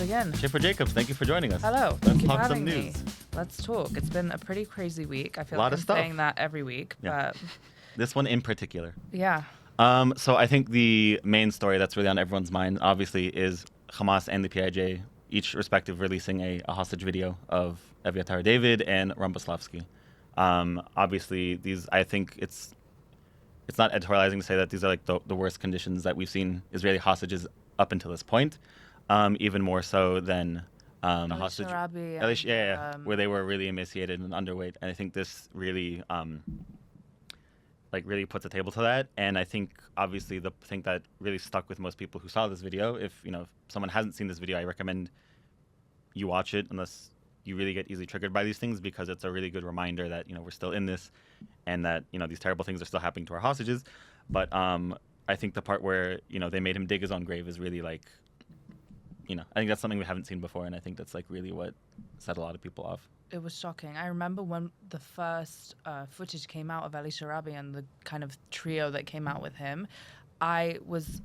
begin. Schiffer Jacobs, thank you for joining us. Hello. Let's talk some news. Let's talk. It's been a pretty crazy week. I feel A lot like of I'm stuff. saying that every week, but This one in particular. yeah. So I think the main story that's really on everyone's mind, obviously, is Hamas and the PIJ, each respective releasing a hostage video of Aviatar David and Ron Boslavsky. Obviously, these, I think it's not editorializing to say that these are like the worst conditions that we've seen Israeli hostages up until this point, even more so than a hostage. Where they were really emaciated and underweight. And I think this really really puts a table to that. And I think obviously the thing that really stuck with most people who saw this video, if someone hasn't seen this video, I recommend you watch it unless you really get easily triggered by these things, because it's a really good reminder that we're still in this, and that these terrible things are still happening to our hostages. But I think the part where they made him dig his own grave is really I think that's something we haven't seen before, and I think that's really what set a lot of people off. It was shocking. I remember when the first footage came out of Eli Sharabi and the kind of trio that came out with him, I was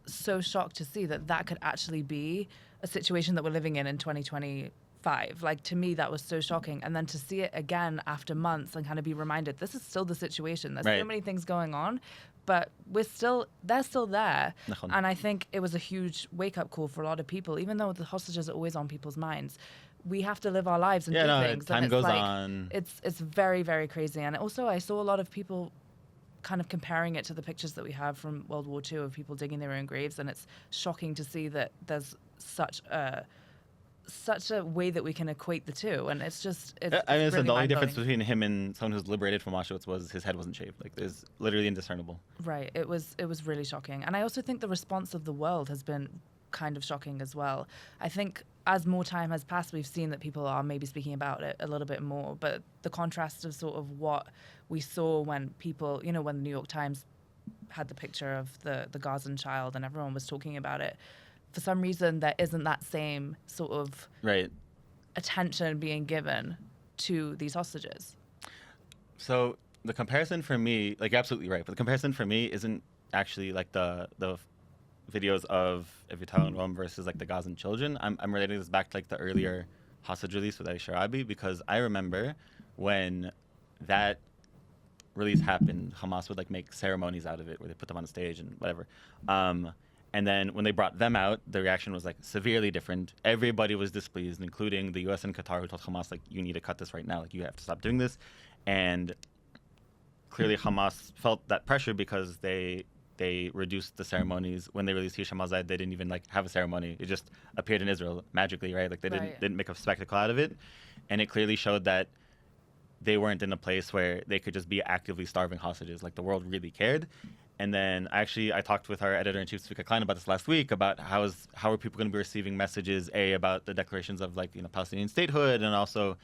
so shocked to see that could actually be a situation that we're living in 2025. To me, that was so shocking. And then to see it again after months and kind of be reminded, this is still the situation. There's so many things going on, but they're still there. And I think it was a huge wake-up call for a lot of people, even though the hostages are always on people's minds. We have to live our lives and do things. Time goes on. It's very, very crazy. And also, I saw a lot of people kind of comparing it to the pictures that we have from World War II of people digging their own graves, and it's shocking to see that there's such a way that we can equate the two, and it's the only difference between him and someone who's liberated from Auschwitz was his head wasn't shaved. It's literally indiscernible. Right. It was really shocking, and I also think the response of the world has been kind of shocking as well. I think as more time has passed, we've seen that people are maybe speaking about it a little bit more, but the contrast of sort of what we saw when people, when the New York Times had the picture of the Gazan child and everyone was talking about it, for some reason there isn't that same sort of attention being given to these hostages. So the comparison for me, you're absolutely right, but the comparison for me isn't actually the videos of Avital and Rome versus the Gazan children. I'm relating this back to the earlier hostage release with Ali Sharabi, because I remember when that release happened, Hamas would make ceremonies out of it where they put them on a stage and whatever. And then when they brought them out, the reaction was severely different. Everybody was displeased, including the U.S. and Qatar, who told Hamas you need to cut this right now. You have to stop doing this. And clearly Hamas felt that pressure because they reduced the ceremonies. When they released Hisham al-Zayed, they didn't even have a ceremony. It just appeared in Israel magically, right? They didn't make a spectacle out of it. And it clearly showed that they weren't in a place where they could just be actively starving hostages. The world really cared. And then I talked with our editor-in-chief, Svika Klein, about this last week, about how are people going to be receiving messages, about the declarations of Palestinian statehood, and also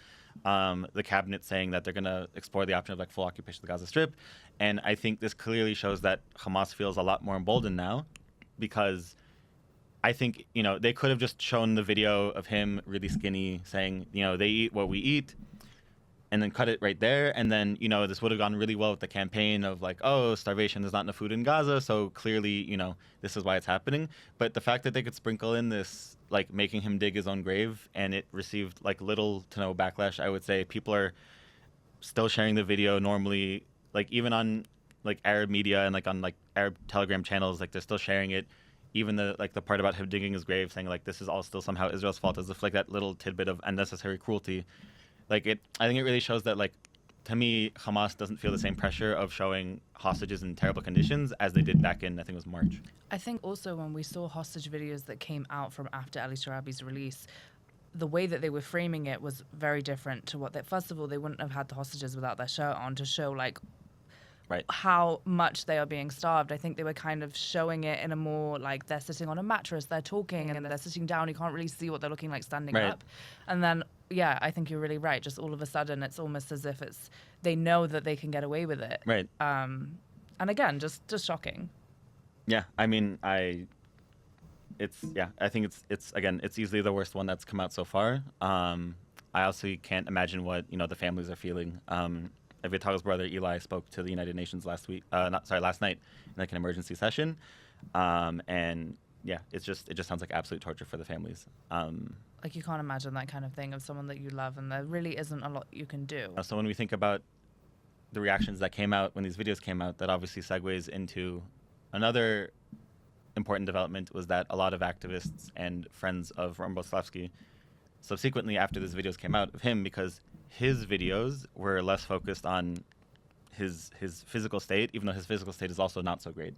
the cabinet saying that they're going to explore the option of full occupation of the Gaza Strip. And I think this clearly shows that Hamas feels a lot more emboldened now, because I think, they could have just shown the video of him really skinny saying, they eat what we eat, and then cut it right there. And then, this would have gone really well with the campaign of starvation, there's not enough food in Gaza, so clearly, this is why it's happening. But the fact that they could sprinkle in this, making him dig his own grave, and it received little to no backlash, I would say people are still sharing the video normally, even on Arab media and on Arab Telegram channels, they're still sharing it. Even the part about him digging his grave, saying this is all still somehow Israel's fault, as if that little tidbit of unnecessary cruelty. I think it really shows that, to me, Hamas doesn't feel the same pressure of showing hostages in terrible conditions as they did back in, I think it was March. I think also when we saw hostage videos that came out from after Ali Sharabi's release, the way that they were framing it was very different to what first of all, they wouldn't have had the hostages without their shirt on to show, how much they are being starved. I think they were kind of showing it in a more they're sitting on a mattress, they're talking, and they're sitting down. You can't really see what they're looking like standing up. And then, I think you're really right. Just all of a sudden, it's almost as if they know that they can get away with it. Right. And again, just shocking. Yeah, I mean, I think it's easily the worst one that's come out so far. I also can't imagine what the families are feeling. Avital's brother Eli spoke to the United Nations last night in an emergency session, and yeah, it just sounds like absolute torture for the families. Like, you can't imagine that kind of thing of someone that you love, and there really isn't a lot you can do. So when we think about the reactions that came out when these videos came out, that obviously segues into another important development, was that a lot of activists and friends of Roman Boleslavsky subsequently, after these videos came out of him, because his videos were less focused on his physical state, even though his physical state is also not so great.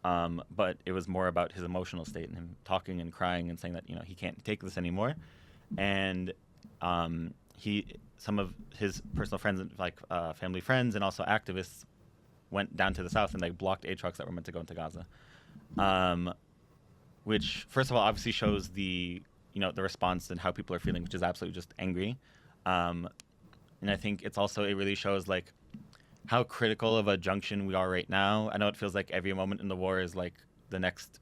But it was more about his emotional state and him talking and crying and saying that, you know, he can't take this anymore. And some of his personal friends, like family friends and also activists, went down to the south and like blocked aid trucks that were meant to go into Gaza. Which, first of all, obviously shows the response and how people are feeling, which is absolutely just angry. And I think it really shows like how critical of a junction we are right now. I know it feels like every moment in the war is like the next,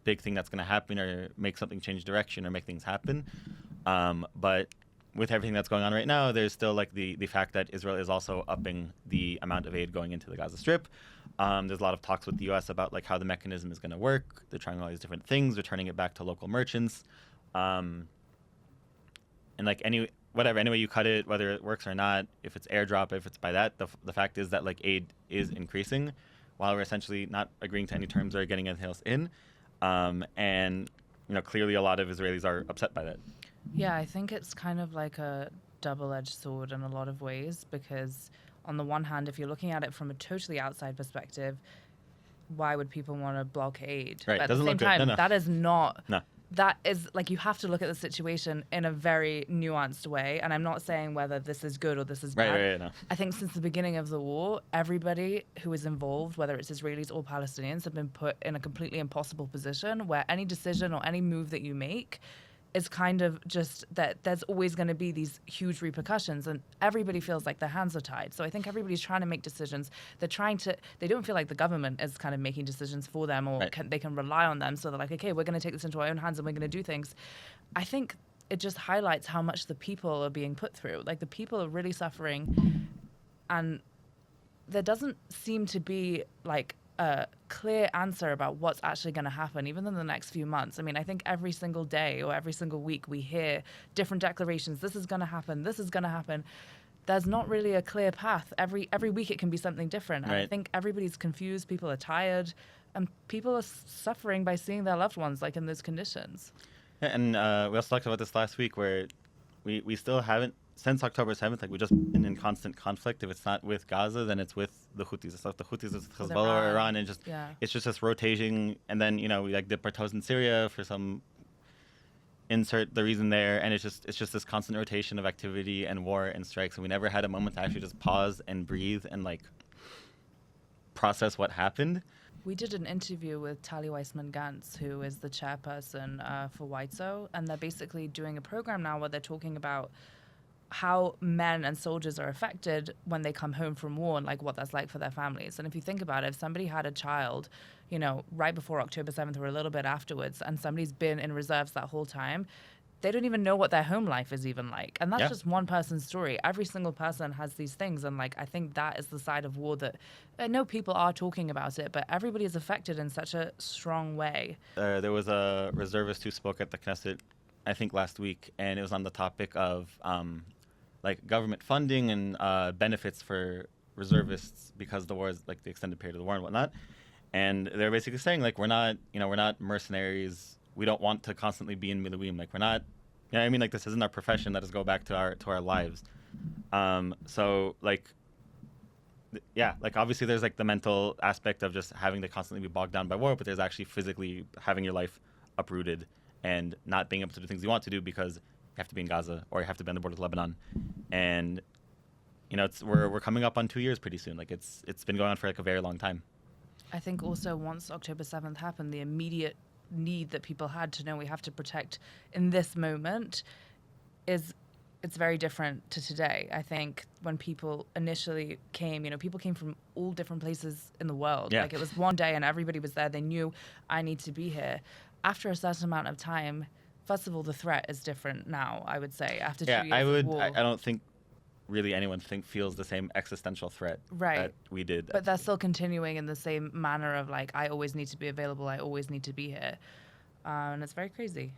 big thing that's going to happen or make something change direction or make things happen. But with everything that's going on right now, there's still like the fact that Israel is also upping the amount of aid going into the Gaza Strip. There's a lot of talks with the U.S. about like how the mechanism is going to work. They're trying all these different things. They're turning it back to local merchants. And like any way you cut it, whether it works or not, if it's airdrop, if it's by that, the fact is that like aid is increasing while we're essentially not agreeing to any terms or getting anything else in. And clearly a lot of Israelis are upset by that. Yeah, I think it's kind of like a double-edged sword in a lot of ways, because on the one hand, if you're looking at it from a totally outside perspective, why would people want to block aid? Right. But at the Doesn't same look good. time, No. that is not... No. That is, like, you have to look at the situation in a very nuanced way. And I'm not saying whether this is good or this is bad. Right, no. I think since the beginning of the war, everybody who is involved, whether it's Israelis or Palestinians, have been put in a completely impossible position where any decision or any move that you make is kind of just that there's always going to be these huge repercussions, and everybody feels like their hands are tied. So I think everybody's trying to make decisions. They don't feel like the government is kind of making decisions for them, or right. they can rely on them. So they're like, okay, we're going to take this into our own hands and we're going to do things. I think it just highlights how much the people are being put through. Like, the people are really suffering, and there doesn't seem to be like a clear answer about what's actually going to happen, even in the next few months. I mean, I think every single day or every single week we hear different declarations. This is going to happen. This is going to happen. There's not really a clear path. Every week it can be something different. And right. I think everybody's confused. People are tired, and people are suffering by seeing their loved ones like in those conditions. Yeah, and we also talked about this last week, where we still haven't, since October 7th, like, we've just been in constant conflict. If it's not with Gaza, then it's with the Houthis. It's like the Houthis is Hezbollah or Iran, and it's just this rotating. And then we like dip our toes in Syria for some, insert the reason there, and it's just this constant rotation of activity and war and strikes. And we never had a moment to actually just pause and breathe and like process what happened. We did an interview with Tali Weissman-Gantz, who is the chairperson for WITSO, and they're basically doing a program now where they're talking about how men and soldiers are affected when they come home from war, and like what that's like for their families. And if you think about it, if somebody had a child, right before October 7th or a little bit afterwards, and somebody's been in reserves that whole time, they don't even know what their home life is even like. And that's just one person's story. Every single person has these things. And like, I think that is the side of war that I know people are talking about it, but everybody is affected in such a strong way. There was a reservist who spoke at the Knesset, I think last week, and it was on the topic of like government funding and benefits for reservists because the war is like the extended period of the war and whatnot. And they're basically saying like, we're not mercenaries. We don't want to constantly be in Miluim. Like, we're not, like, this isn't our profession. Let us go back to our lives. So like, like obviously there's like the mental aspect of just having to constantly be bogged down by war, but there's actually physically having your life uprooted and not being able to do things you want to do because you have to be in Gaza or you have to be on the border with Lebanon. And we're coming up on 2 years pretty soon. Like, it's been going on for like a very long time. I think also once October 7th happened, the immediate need that people had to know we have to protect in this moment it's very different to today. I think when people initially came, people came from all different places in the world. Yeah. Like, it was one day and everybody was there. They knew, I need to be here. After a certain amount of time, first of all, the threat is different now, I would say, after 2 years of war. I don't think really anyone feels the same existential threat Right. that we did. But they're still continuing in the same manner of like, I always need to be available. I always need to be here. And it's very crazy.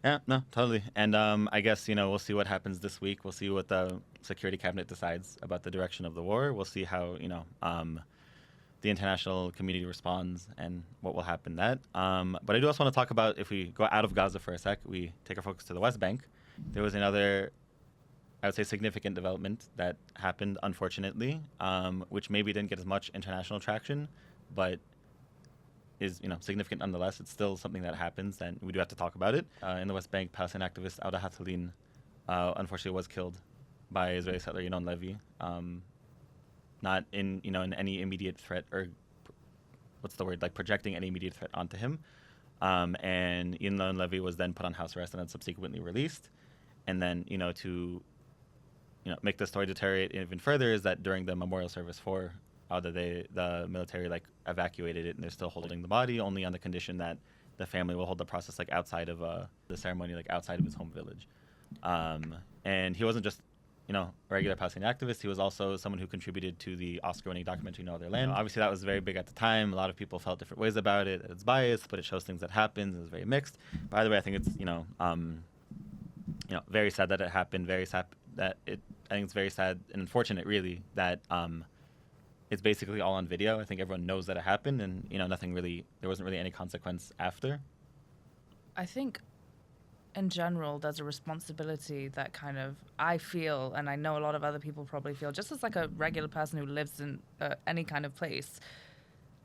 Yeah, no, totally. And I guess, we'll see what happens this week. We'll see what the Security Cabinet decides about the direction of the war. We'll see how, the international community responds and what will happen that. But I do also want to talk about, if we go out of Gaza for a sec, we take our focus to the West Bank. There was another, I would say, significant development that happened, unfortunately, which maybe didn't get as much international traction, but is significant nonetheless. It's still something that happens, and we do have to talk about it. In the West Bank, Palestinian activist Awdah Hathaleen unfortunately was killed by Israeli settler Yinon Levy. Not in in any immediate threat, or projecting any immediate threat onto him. And Yinon Levy was then put on house arrest and then subsequently released. And then to make the story deteriorate even further is that during the memorial service for Awdah, the military evacuated it, and they're still holding the body only on the condition that the family will hold the process outside of the ceremony, outside of his home village. And he wasn't just a regular Palestinian activist. He was also someone who contributed to the Oscar-winning documentary No Other Land. Obviously, that was very big at the time. A lot of people felt different ways about it. It's biased, but it shows things that happened. It was very mixed. By the way, I think it's very sad that it happened. Very sad that it. I think it's very sad and unfortunate, really, that it's basically all on video. I think everyone knows that it happened, and there wasn't really any consequence after. I think in general, there's a responsibility that kind of I feel, and I know a lot of other people probably feel, just as a regular person who lives in any kind of place.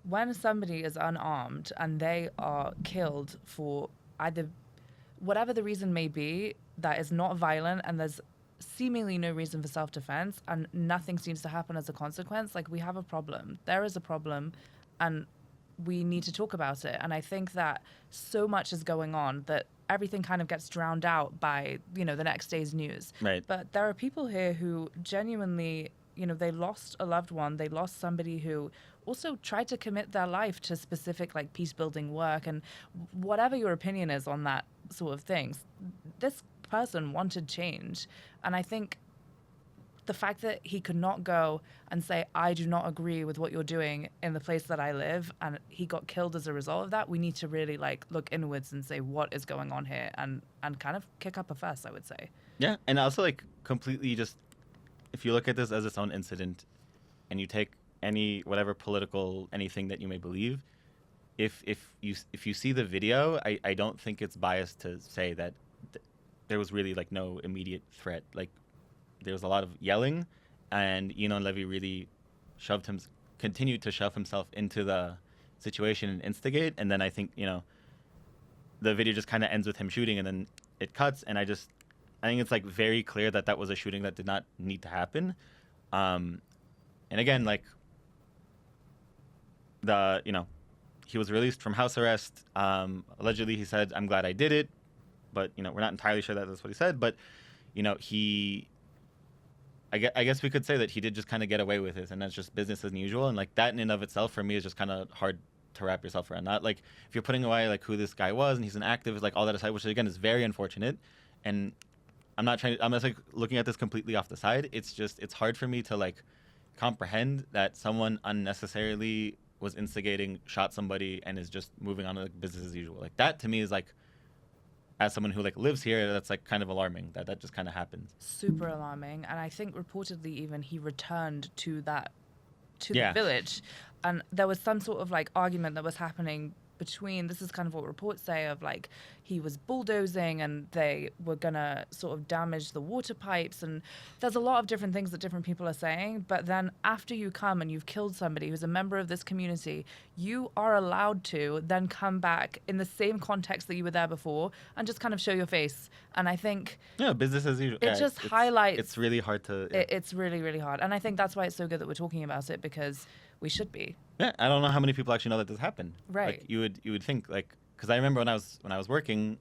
When somebody is unarmed and they are killed for either whatever the reason may be, that is not violent, and there's seemingly no reason for self-defense, and nothing seems to happen as a consequence, we have a problem. There is a problem, and we need to talk about it. And I think that so much is going on that everything kind of gets drowned out by, the next day's news. Right. But there are people here who genuinely, they lost a loved one. They lost somebody who also tried to commit their life to specific, peace building work. And whatever your opinion is on that sort of things, this person wanted change. And I think the fact that he could not go and say, I do not agree with what you're doing in the place that I live, and he got killed as a result of that, we need to really look inwards and say what is going on here, and kind of kick up a fuss, I would say. Yeah, and also completely just, if you look at this as its own incident and you take any whatever political anything that you may believe, if you see the video, I don't think it's biased to say that there was really no immediate threat. There was a lot of yelling, and Yinon Levy really continued to shove himself into the situation and instigate. And then I think, the video just kind of ends with him shooting, and then it cuts. And I think it's very clear that was a shooting that did not need to happen. And again, he was released from house arrest. Allegedly, he said, "I'm glad I did it," but we're not entirely sure that that's what he said. But I guess we could say that he did just kind of get away with it, and that's just business as usual. And that in and of itself for me is just kind of hard to wrap yourself around. Not if you're putting away who this guy was and he's an activist, all that aside, which again is very unfortunate. And I'm just looking at this completely off the side. It's hard for me to comprehend that someone unnecessarily was instigating, shot somebody, and is just moving on to business as usual. That to me is as someone who lives here, that's kind of alarming that just kind of happens. Super alarming. And I think reportedly even he returned to the village, and there was some sort of argument that was happening between, this is kind of what reports say, of he was bulldozing and they were gonna sort of damage the water pipes, and there's a lot of different things that different people are saying. But then after you come and you've killed somebody who's a member of this community, you are allowed to then come back in the same context that you were there before and just kind of show your face. And I think business as usual. It highlights, it's really hard to it's really, really hard. And I think that's why it's so good that we're talking about it, because we should be. Yeah, I don't know how many people actually know that this happened. Right. You would think because I remember when I was working,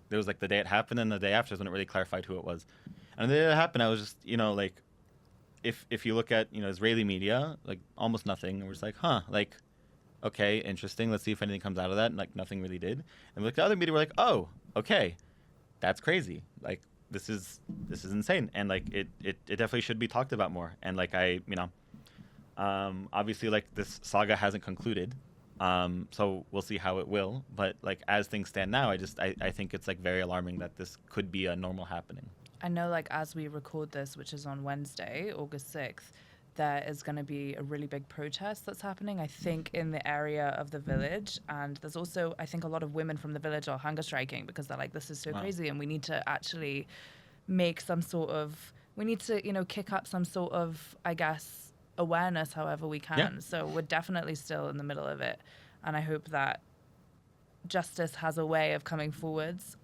there was the day it happened and the day after is when it really clarified who it was. And the day it happened, I was just if you look at Israeli media, almost nothing. And we're just okay, interesting. Let's see if anything comes out of that. And nothing really did. And we looked at other media, we're oh, okay, that's crazy. this is insane, and like it definitely should be talked about more. And like obviously like this saga hasn't concluded, so we'll see how it will. But like as things stand now, I think it's like very alarming that this could be a normal happening. I know, like, as we record this, which is on Wednesday, August 6th, there is going to be a really big protest that's happening, I think, in the area of the village. And there's also, I think, a lot of women from the village are hunger striking because they're like, this is so Wow. crazy, and we need to actually make some sort of, we need to, kick up some sort of, I guess, awareness however we can. Yeah. So we're definitely still in the middle of it. And I hope that justice has a way of coming forwards.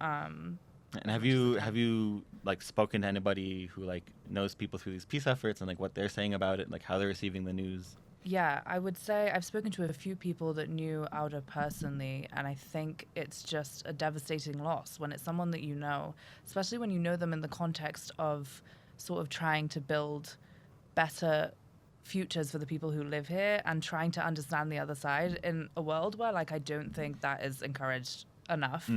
And have you like spoken to anybody who like knows people through these peace efforts and like what they're saying about it, like how they're receiving the news? Yeah, I would say I've spoken to a few people that knew Awdah personally, and I think it's just a devastating loss when it's someone that you know, especially when you know them in the context of sort of trying to build better futures for the people who live here and trying to understand the other side in a world where, like, I don't think that is encouraged enough.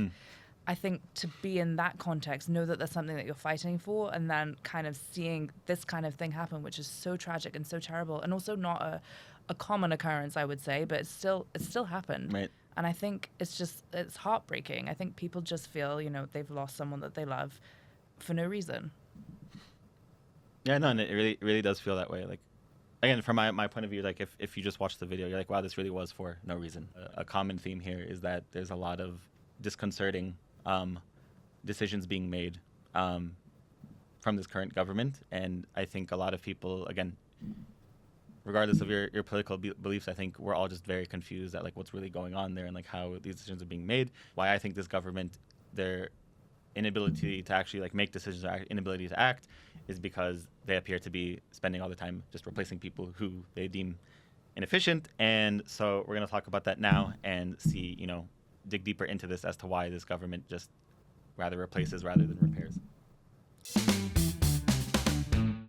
I think to be in that context, know that there's something that you're fighting for, and then kind of seeing this kind of thing happen, which is so tragic and so terrible, and also not a common occurrence, I would say, but it still happened. Right. And I think it's heartbreaking. I think people just feel, they've lost someone that they love for no reason. Yeah, no, and it really does feel that way. Like, again, from my point of view, like if you just watch the video, you're like, wow, this really was for no reason. A common theme here is that there's a lot of disconcerting decisions being made from this current government, and I think a lot of people, again, regardless of your political beliefs, I think we're all just very confused at like what's really going on there and like how these decisions are being made. Why I think this government, their inability to actually like make decisions or inability to act is because they appear to be spending all the time just replacing people who they deem inefficient. And so we're going to talk about that now and see, dig deeper into this as to why this government just rather replaces rather than repairs.